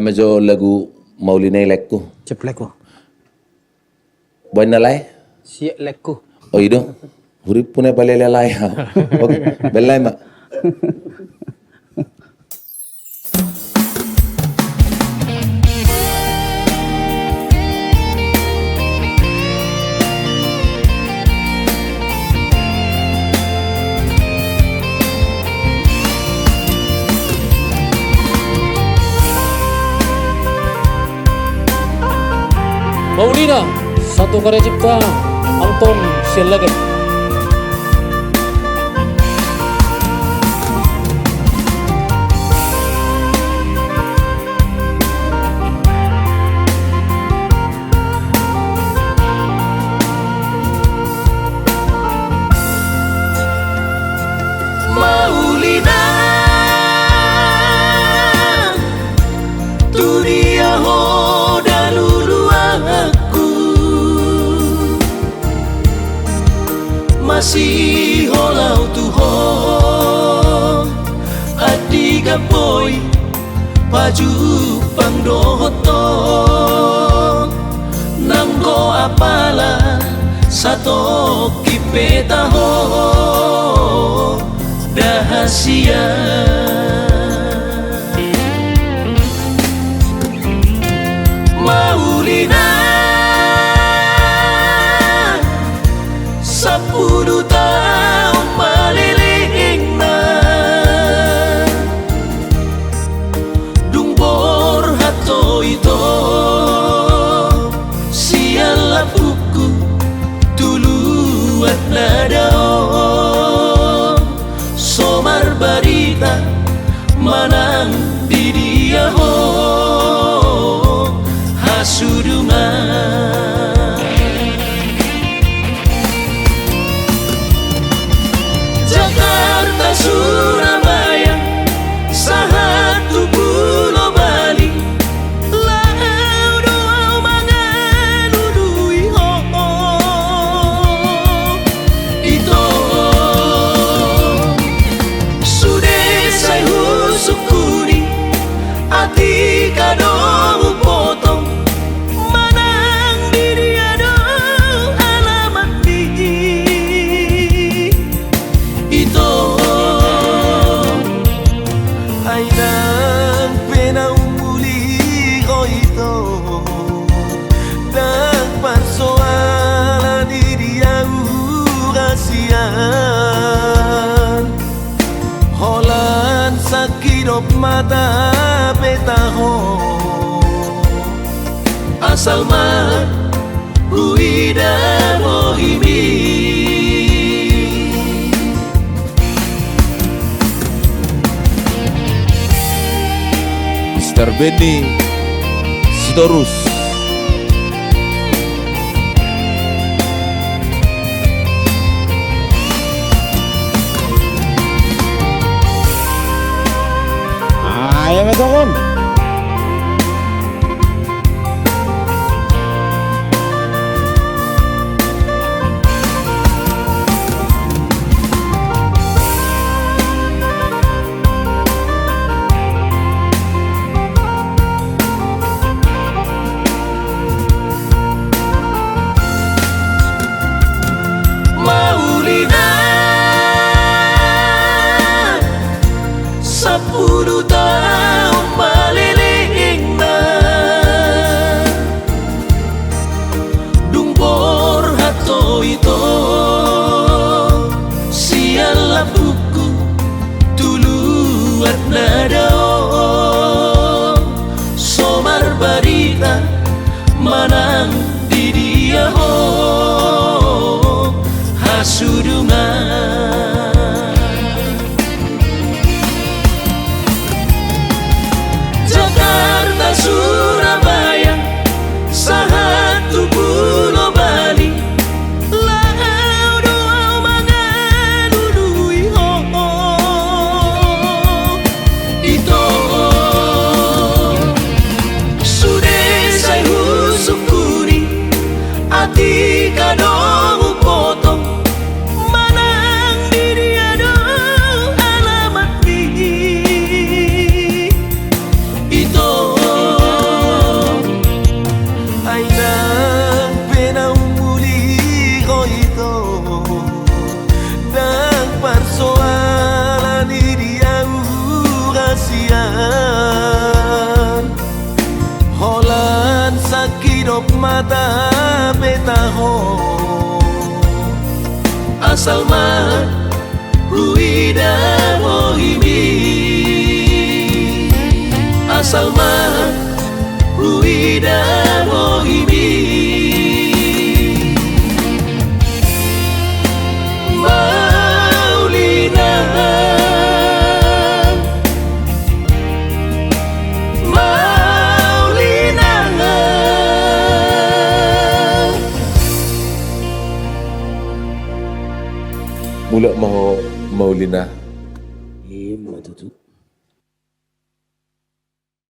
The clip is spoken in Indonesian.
Medyo lagu Maulina lekku. Ceplekku. Buat nalai? Siap lekku. Oh itu? Hurip punya paling lalai. Oke, belai mak. Maulina, satu karya cipta Anton Sialagan. Maulina, tu dia ho masih holau tuho adi gapoi paju pangdohoto nanggo apala sato kipeta ho dahasia Maulina 10 tahun meliling na Dungbor hato ito Siala buku tuluat nadao Somar barita manang di dia ho Hasudungan Surabaya sahatu pulau Bali lau doa mangalului ho itu sudah saya husukuri ati kadong potong manang diri ada alamat di itu Ainang penaumuli ko ito Nagpansoala di diyang urasian Holan sa kidop mata petaho Asal man huida mohimi Mr. Benny Sidorus. Ayo metokon. Maulina 10 tahun ilok mata petahon asal mat ruida mohimi asal mat ruida mohimi Maulina Maulina Mula mau Maulina